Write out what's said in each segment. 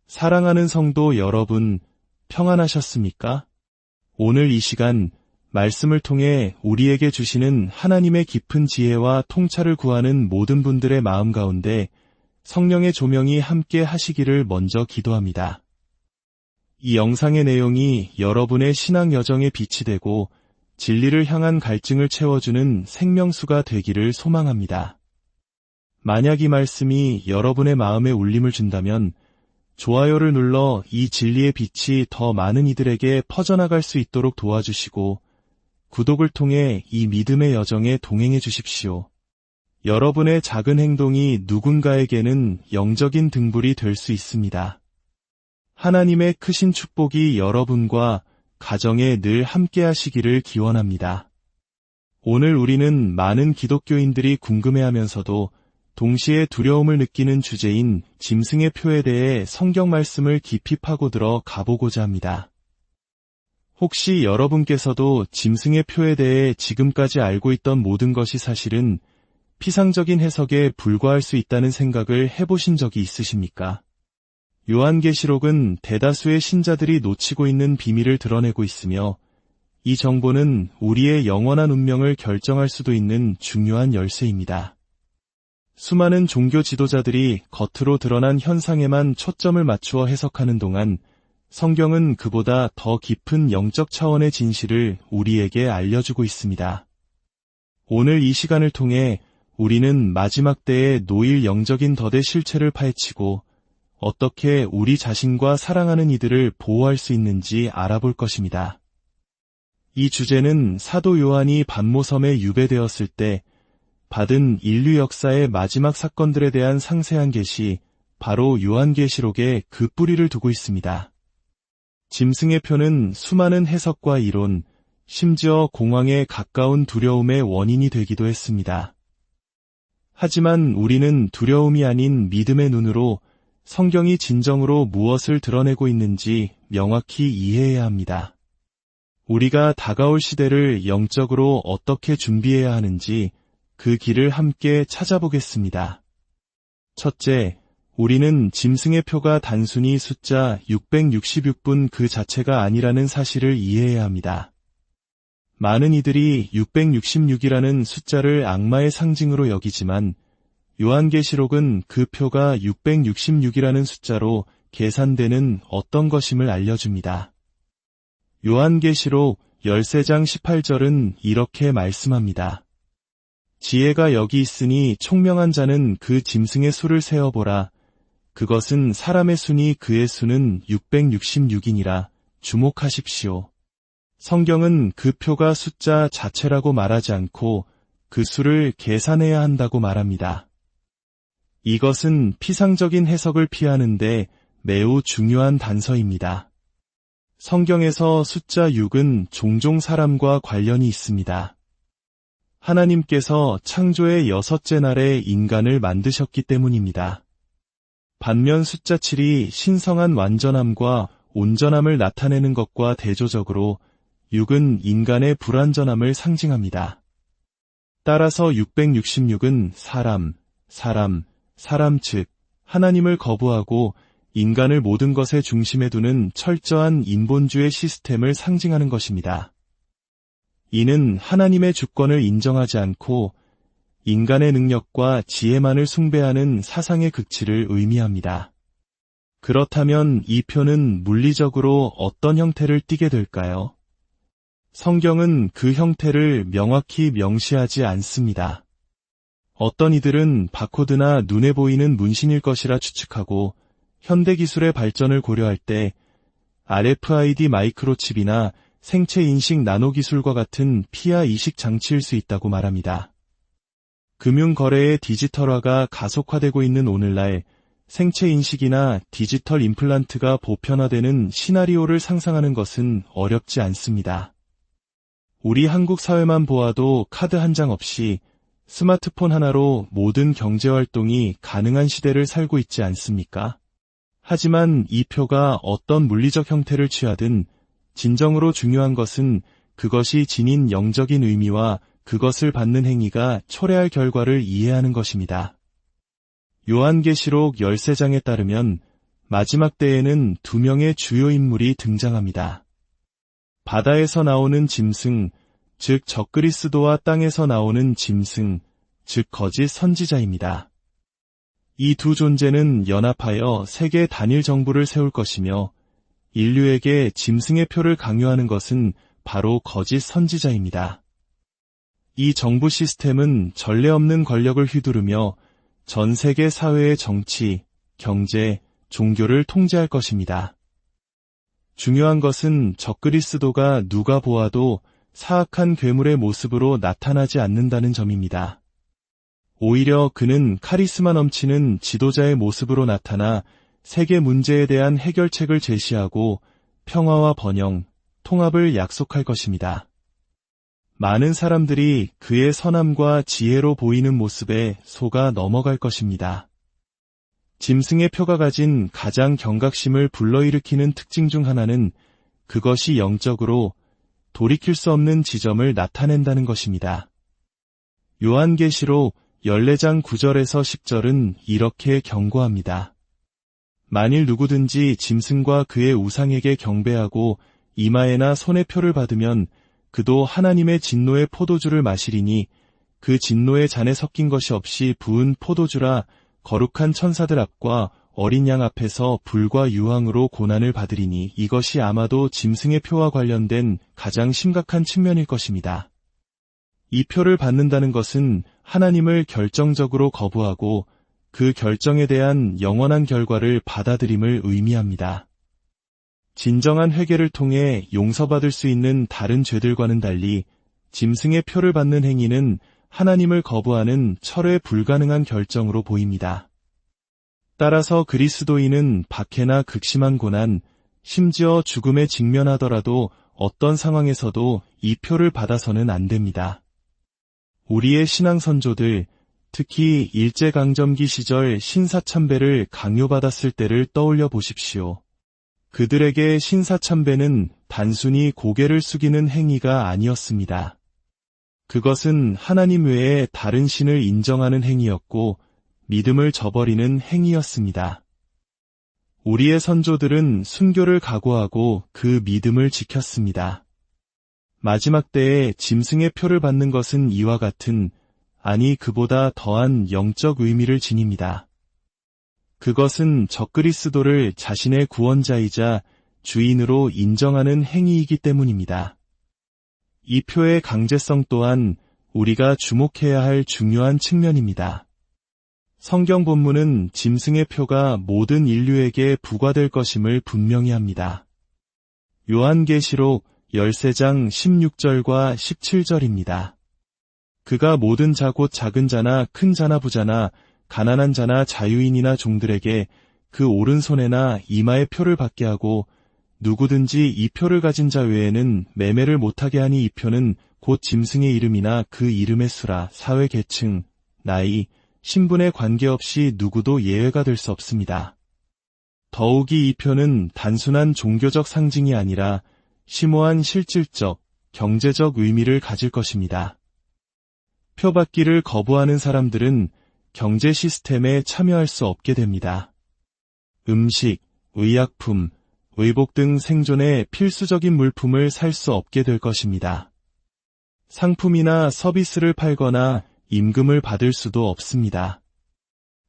사랑하는 성도 여러분, 평안하셨습니까? 오늘 이 시간 말씀을 통해 우리에게 주시는 하나님의 깊은 지혜와 통찰을 구하는 모든 분들의 마음 가운데 성령의 조명이 함께 하시기를 먼저 기도합니다. 이 영상의 내용이 여러분의 신앙 여정에 빛이 되고 진리를 향한 갈증을 채워주는 생명수가 되기를 소망합니다. 만약 이 말씀이 여러분의 마음에 울림을 준다면 좋아요를 눌러 이 진리의 빛이 더 많은 이들에게 퍼져나갈 수 있도록 도와주시고 구독을 통해 이 믿음의 여정에 동행해 주십시오. 여러분의 작은 행동이 누군가에게는 영적인 등불이 될 수 있습니다. 하나님의 크신 축복이 여러분과 가정에 늘 함께 하시기를 기원합니다. 오늘 우리는 많은 기독교인들이 궁금해하면서도 동시에 두려움을 느끼는 주제인 짐승의 표에 대해 성경 말씀을 깊이 파고들어 가보고자 합니다. 혹시 여러분께서도 짐승의 표에 대해 지금까지 알고 있던 모든 것이 사실은 피상적인 해석에 불과할 수 있다는 생각을 해보신 적이 있으십니까? 요한계시록은 대다수의 신자들이 놓치고 있는 비밀을 드러내고 있으며 이 정보는 우리의 영원한 운명을 결정할 수도 있는 중요한 열쇠입니다. 수많은 종교 지도자들이 겉으로 드러난 현상에만 초점을 맞추어 해석하는 동안 성경은 그보다 더 깊은 영적 차원의 진실을 우리에게 알려주고 있습니다. 오늘 이 시간을 통해 우리는 마지막 때의 노일 영적인 덫의 실체를 파헤치고 어떻게 우리 자신과 사랑하는 이들을 보호할 수 있는지 알아볼 것입니다. 이 주제는 사도 요한이 pat모섬에 유배되었을 때 받은 인류 역사의 마지막 사건들에 대한 상세한 계시, 바로 요한계시록에 그 뿌리를 두고 있습니다. 짐승의 표는 수많은 해석과 이론, 심지어 공황에 가까운 두려움의 원인이 되기도 했습니다. 하지만 우리는 두려움이 아닌 믿음의 눈으로 성경이 진정으로 무엇을 드러내고 있는지 명확히 이해해야 합니다. 우리가 다가올 시대를 영적으로 어떻게 준비해야 하는지 그 길을 함께 찾아보겠습니다. 첫째, 우리는 짐승의 표가 단순히 숫자 666분 그 자체가 아니라는 사실을 이해해야 합니다. 많은 이들이 666이라는 숫자를 악마의 상징으로 여기지만 요한계시록은 그 표가 666이라는 숫자로 계산되는 어떤 것임을 알려줍니다. 요한계시록 13장 18절은 이렇게 말씀합니다. 지혜가 여기 있으니 총명한 자는 그 짐승의 수를 세어보라. 그것은 사람의 수니 그의 수는 666이니라. 주목하십시오. 성경은 그 표가 숫자 자체라고 말하지 않고 그 수를 계산해야 한다고 말합니다. 이것은 피상적인 해석을 피하는데 매우 중요한 단서입니다. 성경에서 숫자 6은 종종 사람과 관련이 있습니다. 하나님께서 창조의 6째 날에 인간을 만드셨기 때문입니다. 반면 숫자 7이 신성한 완전함과 온전함을 나타내는 것과 대조적으로 6은 인간의 불완전함을 상징합니다. 따라서 666은 사람 즉 하나님을 거부하고 인간을 모든 것의 중심에 두는 철저한 인본주의 시스템을 상징하는 것입니다. 이는 하나님의 주권을 인정하지 않고 인간의 능력과 지혜만을 숭배하는 사상의 극치를 의미합니다. 그렇다면 이 표는 물리적으로 어떤 형태를 띠게 될까요? 성경은 그 형태를 명확히 명시하지 않습니다. 어떤 이들은 바코드나 눈에 보이는 문신일 것이라 추측하고 현대기술의 발전을 고려할 때 RFID 마이크로칩이나 생체인식 나노기술과 같은 피하 이식 장치일 수 있다고 말합니다. 금융거래의 디지털화가 가속화되고 있는 오늘날 생체인식이나 디지털 임플란트가 보편화되는 시나리오를 상상하는 것은 어렵지 않습니다. 우리 한국 사회만 보아도 카드 한 장 없이 스마트폰 하나로 모든 경제활동이 가능한 시대를 살고 있지 않습니까? 하지만 이 표가 어떤 물리적 형태를 취하든 진정으로 중요한 것은 그것이 지닌 영적인 의미와 그것을 받는 행위가 초래할 결과를 이해하는 것입니다. 요한계시록 13장에 따르면 마지막 때에는 두 명의 주요 인물이 등장합니다. 바다에서 나오는 짐승, 즉 적그리스도와 땅에서 나오는 짐승, 즉 거짓 선지자입니다. 이 두 존재는 연합하여 세계 단일 정부를 세울 것이며 인류에게 짐승의 표를 강요하는 것은 바로 거짓 선지자입니다. 이 정부 시스템은 전례 없는 권력을 휘두르며 전 세계 사회의 정치, 경제, 종교를 통제할 것입니다. 중요한 것은 적그리스도가 누가 보아도 사악한 괴물의 모습으로 나타나지 않는다는 점입니다. 오히려 그는 카리스마 넘치는 지도자의 모습으로 나타나 세계 문제에 대한 해결책을 제시하고 평화와 번영, 통합을 약속할 것입니다. 많은 사람들이 그의 선함과 지혜로 보이는 모습에 속아 넘어갈 것입니다. 짐승의 표가 가진 가장 경각심을 불러일으키는 특징 중 하나는 그것이 영적으로 돌이킬 수 없는 지점을 나타낸다는 것입니다. 요한계시록 14장 9절에서 10절은 이렇게 경고합니다. 만일 누구든지 짐승과 그의 우상에게 경배하고 이마에나 손에 표를 받으면 그도 하나님의 진노의 포도주를 마시리니 그 진노의 잔에 섞인 것이 없이 부은 포도주라 거룩한 천사들 앞과 어린 양 앞에서 불과 유황으로 고난을 받으리니 이것이 아마도 짐승의 표와 관련된 가장 심각한 측면일 것입니다. 이 표를 받는다는 것은 하나님을 결정적으로 거부하고 그 결정에 대한 영원한 결과를 받아들임을 의미합니다. 진정한 회개를 통해 용서받을 수 있는 다른 죄들과는 달리 짐승의 표를 받는 행위는 하나님을 거부하는 철회 불가능한 결정으로 보입니다. 따라서 그리스도인은 박해나 극심한 고난, 심지어 죽음에 직면하더라도 어떤 상황에서도 이 표를 받아서는 안 됩니다. 우리의 신앙 선조들, 특히 일제강점기 시절 신사참배를 강요받았을 때를 떠올려 보십시오. 그들에게 신사참배는 단순히 고개를 숙이는 행위가 아니었습니다. 그것은 하나님 외에 다른 신을 인정하는 행위였고 믿음을 저버리는 행위였습니다. 우리의 선조들은 순교를 각오하고 그 믿음을 지켰습니다. 마지막 때에 짐승의 표를 받는 것은 이와 같은, 아니 그보다 더한 영적 의미를 지닙니다. 그것은 적그리스도를 자신의 구원자이자 주인으로 인정하는 행위이기 때문입니다. 이 표의 강제성 또한 우리가 주목해야 할 중요한 측면입니다. 성경 본문은 짐승의 표가 모든 인류에게 부과될 것임을 분명히 합니다. 요한계시록 13장 16절과 17절입니다. 그가 모든 자 곧 작은 자나 큰 자나 부자나 가난한 자나 자유인이나 종들에게 그 오른손에나 이마에 표를 받게 하고 누구든지 이 표를 가진 자 외에는 매매를 못하게 하니 이 표는 곧 짐승의 이름이나 그 이름의 수라 사회 계층, 나이, 신분에 관계없이 누구도 예외가 될 수 없습니다. 더욱이 이 표는 단순한 종교적 상징이 아니라 심오한 실질적, 경제적 의미를 가질 것입니다. 표 받기를 거부하는 사람들은 경제 시스템에 참여할 수 없게 됩니다. 음식, 의약품, 의복 등 생존에 필수적인 물품을 살 수 없게 될 것입니다. 상품이나 서비스를 팔거나 임금을 받을 수도 없습니다.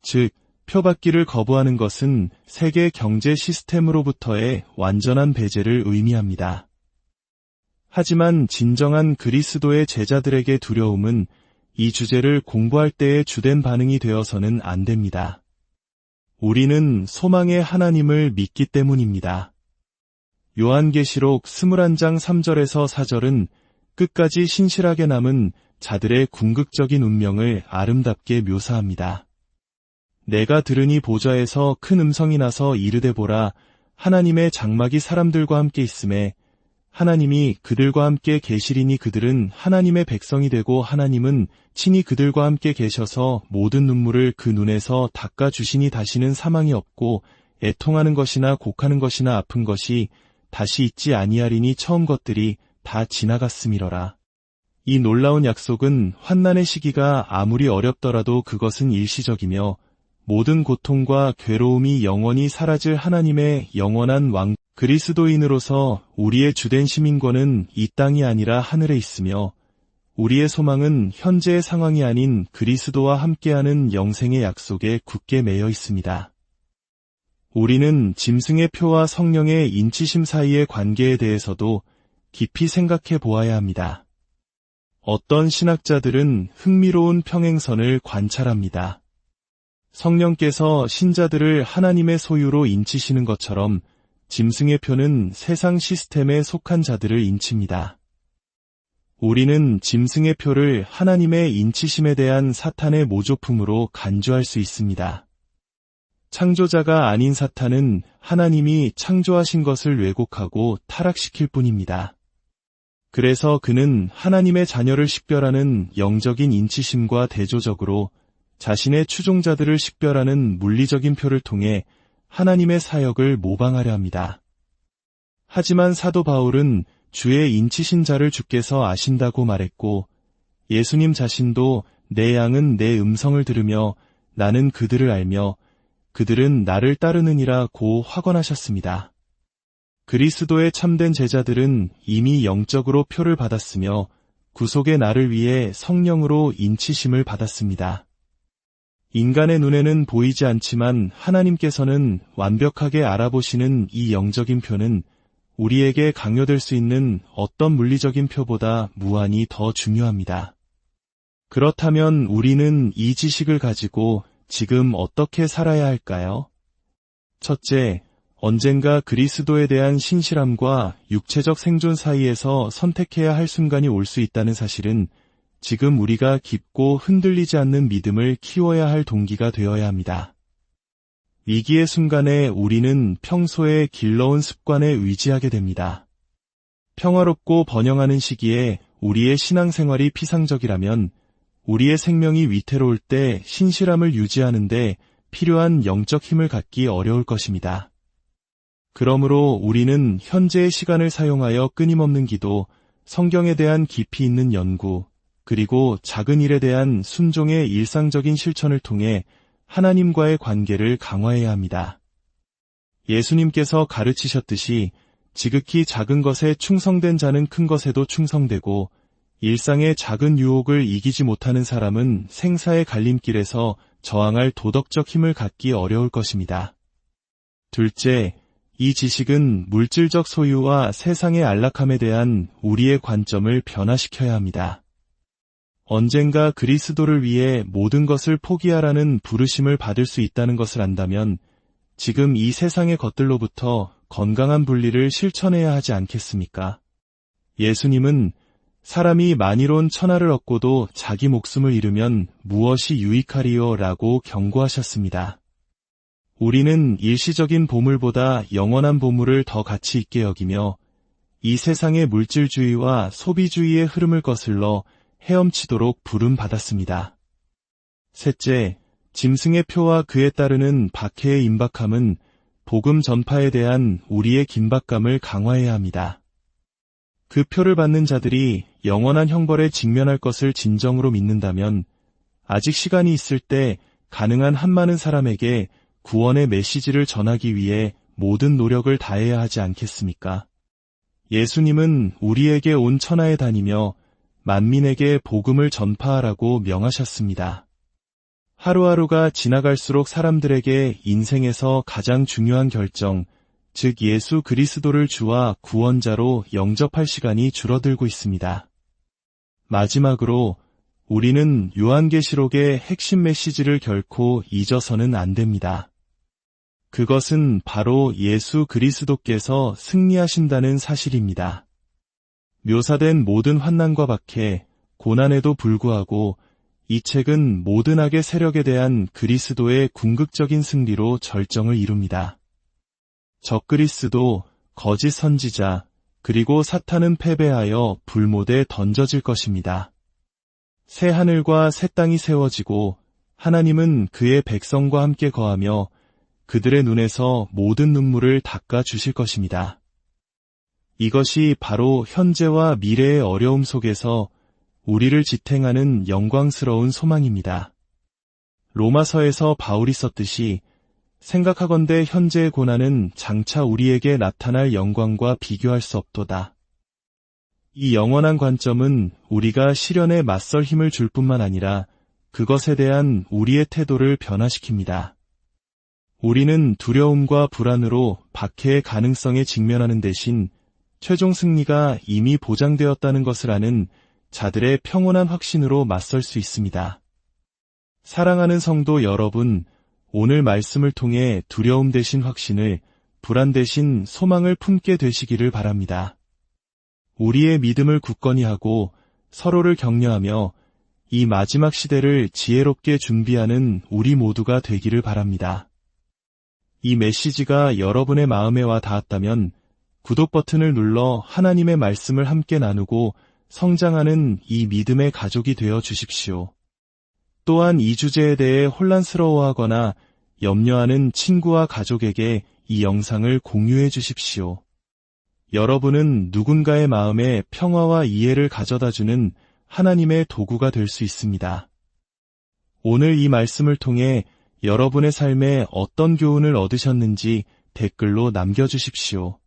즉, 표 받기를 거부하는 것은 세계 경제 시스템으로부터의 완전한 배제를 의미합니다. 하지만 진정한 그리스도의 제자들에게 두려움은 이 주제를 공부할 때의 주된 반응이 되어서는 안 됩니다. 우리는 소망의 하나님을 믿기 때문입니다. 요한계시록 21장 3절에서 4절은 끝까지 신실하게 남은 자들의 궁극적인 운명을 아름답게 묘사합니다. 내가 들으니 보좌에서 큰 음성이 나서 이르되 보라, 하나님의 장막이 사람들과 함께 있음에 하나님이 그들과 함께 계시리니 그들은 하나님의 백성이 되고 하나님은 친히 그들과 함께 계셔서 모든 눈물을 그 눈에서 닦아주시니 다시는 사망이 없고 애통하는 것이나 곡하는 것이나 아픈 것이 다시 있지 아니하리니 처음 것들이 다 지나갔음이러라. 이 놀라운 약속은 환난의 시기가 아무리 어렵더라도 그것은 일시적이며 모든 고통과 괴로움이 영원히 사라질 하나님의 영원한 왕 그리스도인으로서 우리의 주된 시민권은 이 땅이 아니라 하늘에 있으며 우리의 소망은 현재의 상황이 아닌 그리스도와 함께하는 영생의 약속에 굳게 매여 있습니다. 우리는 짐승의 표와 성령의 인치심 사이의 관계에 대해서도 깊이 생각해 보아야 합니다. 어떤 신학자들은 흥미로운 평행선을 관찰합니다. 성령께서 신자들을 하나님의 소유로 인치시는 것처럼 짐승의 표는 세상 시스템에 속한 자들을 인칩니다. 우리는 짐승의 표를 하나님의 인치심에 대한 사탄의 모조품으로 간주할 수 있습니다. 창조자가 아닌 사탄은 하나님이 창조하신 것을 왜곡하고 타락시킬 뿐입니다. 그래서 그는 하나님의 자녀를 식별하는 영적인 인치심과 대조적으로 자신의 추종자들을 식별하는 물리적인 표를 통해 하나님의 사역을 모방하려 합니다. 하지만 사도 바울은 주의 인치신 자를 주께서 아신다고 말했고 예수님 자신도 내 양은 내 음성을 들으며 나는 그들을 알며 그들은 나를 따르느니라고 확언하셨습니다. 그리스도의 참된 제자들은 이미 영적으로 표를 받았으며 구속의 날을 위해 성령으로 인치심을 받았습니다. 인간의 눈에는 보이지 않지만 하나님께서는 완벽하게 알아보시는 이 영적인 표는 우리에게 강요될 수 있는 어떤 물리적인 표보다 무한히 더 중요합니다. 그렇다면 우리는 이 지식을 가지고 지금 어떻게 살아야 할까요? 첫째, 언젠가 그리스도에 대한 신실함과 육체적 생존 사이에서 선택해야 할 순간이 올 수 있다는 사실은 지금 우리가 깊고 흔들리지 않는 믿음을 키워야 할 동기가 되어야 합니다. 위기의 순간에 우리는 평소에 길러온 습관에 의지하게 됩니다. 평화롭고 번영하는 시기에 우리의 신앙생활이 피상적이라면 우리의 생명이 위태로울 때 신실함을 유지하는 데 필요한 영적 힘을 갖기 어려울 것입니다. 그러므로 우리는 현재의 시간을 사용하여 끊임없는 기도, 성경에 대한 깊이 있는 연구, 그리고 작은 일에 대한 순종의 일상적인 실천을 통해 하나님과의 관계를 강화해야 합니다. 예수님께서 가르치셨듯이 지극히 작은 것에 충성된 자는 큰 것에도 충성되고 일상의 작은 유혹을 이기지 못하는 사람은 생사의 갈림길에서 저항할 도덕적 힘을 갖기 어려울 것입니다. 둘째, 이 지식은 물질적 소유와 세상의 안락함에 대한 우리의 관점을 변화시켜야 합니다. 언젠가 그리스도를 위해 모든 것을 포기하라는 부르심을 받을 수 있다는 것을 안다면 지금 이 세상의 것들로부터 건강한 분리를 실천해야 하지 않겠습니까? 예수님은 사람이 만이론 천하를 얻고도 자기 목숨을 잃으면 무엇이 유익하리요? 라고 경고하셨습니다. 우리는 일시적인 보물보다 영원한 보물을 더 가치 있게 여기며 이 세상의 물질주의와 소비주의의 흐름을 거슬러 헤엄치도록 부름받았습니다. 셋째, 짐승의 표와 그에 따르는 박해의 임박함은 복음 전파에 대한 우리의 긴박감을 강화해야 합니다. 그 표를 받는 자들이 영원한 형벌에 직면할 것을 진정으로 믿는다면 아직 시간이 있을 때 가능한 한 많은 사람에게 구원의 메시지를 전하기 위해 모든 노력을 다해야 하지 않겠습니까? 예수님은 우리에게 온 천하에 다니며 만민에게 복음을 전파하라고 명하셨습니다. 하루하루가 지나갈수록 사람들에게 인생에서 가장 중요한 결정, 즉 예수 그리스도를 주와 구원자로 영접할 시간이 줄어들고 있습니다. 마지막으로 우리는 요한계시록의 핵심 메시지를 결코 잊어서는 안 됩니다. 그것은 바로 예수 그리스도께서 승리하신다는 사실입니다. 묘사된 모든 환난과 박해, 고난에도 불구하고 이 책은 모든 악의 세력에 대한 그리스도의 궁극적인 승리로 절정을 이룹니다. 적그리스도, 거짓 선지자, 그리고 사탄은 패배하여 불못에 던져질 것입니다. 새 하늘과 새 땅이 세워지고 하나님은 그의 백성과 함께 거하며 그들의 눈에서 모든 눈물을 닦아 주실 것입니다. 이것이 바로 현재와 미래의 어려움 속에서 우리를 지탱하는 영광스러운 소망입니다. 로마서에서 바울이 썼듯이 생각하건대 현재의 고난은 장차 우리에게 나타날 영광과 비교할 수 없도다. 이 영원한 관점은 우리가 시련에 맞설 힘을 줄 뿐만 아니라 그것에 대한 우리의 태도를 변화시킵니다. 우리는 두려움과 불안으로 박해의 가능성에 직면하는 대신 최종 승리가 이미 보장되었다는 것을 아는 자들의 평온한 확신으로 맞설 수 있습니다. 사랑하는 성도 여러분, 오늘 말씀을 통해 두려움 대신 확신을, 불안 대신 소망을 품게 되시기를 바랍니다. 우리의 믿음을 굳건히 하고 서로를 격려하며 이 마지막 시대를 지혜롭게 준비하는 우리 모두가 되기를 바랍니다. 이 메시지가 여러분의 마음에 와 닿았다면 구독 버튼을 눌러 하나님의 말씀을 함께 나누고 성장하는 이 믿음의 가족이 되어 주십시오. 또한 이 주제에 대해 혼란스러워하거나 염려하는 친구와 가족에게 이 영상을 공유해 주십시오. 여러분은 누군가의 마음에 평화와 이해를 가져다주는 하나님의 도구가 될 수 있습니다. 오늘 이 말씀을 통해 여러분의 삶에 어떤 교훈을 얻으셨는지 댓글로 남겨주십시오.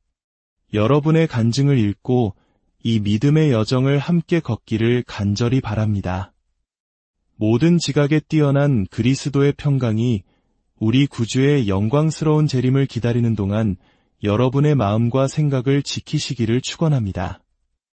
여러분의 간증을 읽고 이 믿음의 여정을 함께 걷기를 간절히 바랍니다. 모든 지각에 뛰어난 그리스도의 평강이 우리 구주의 영광스러운 재림을 기다리는 동안 여러분의 마음과 생각을 지키시기를 축원합니다.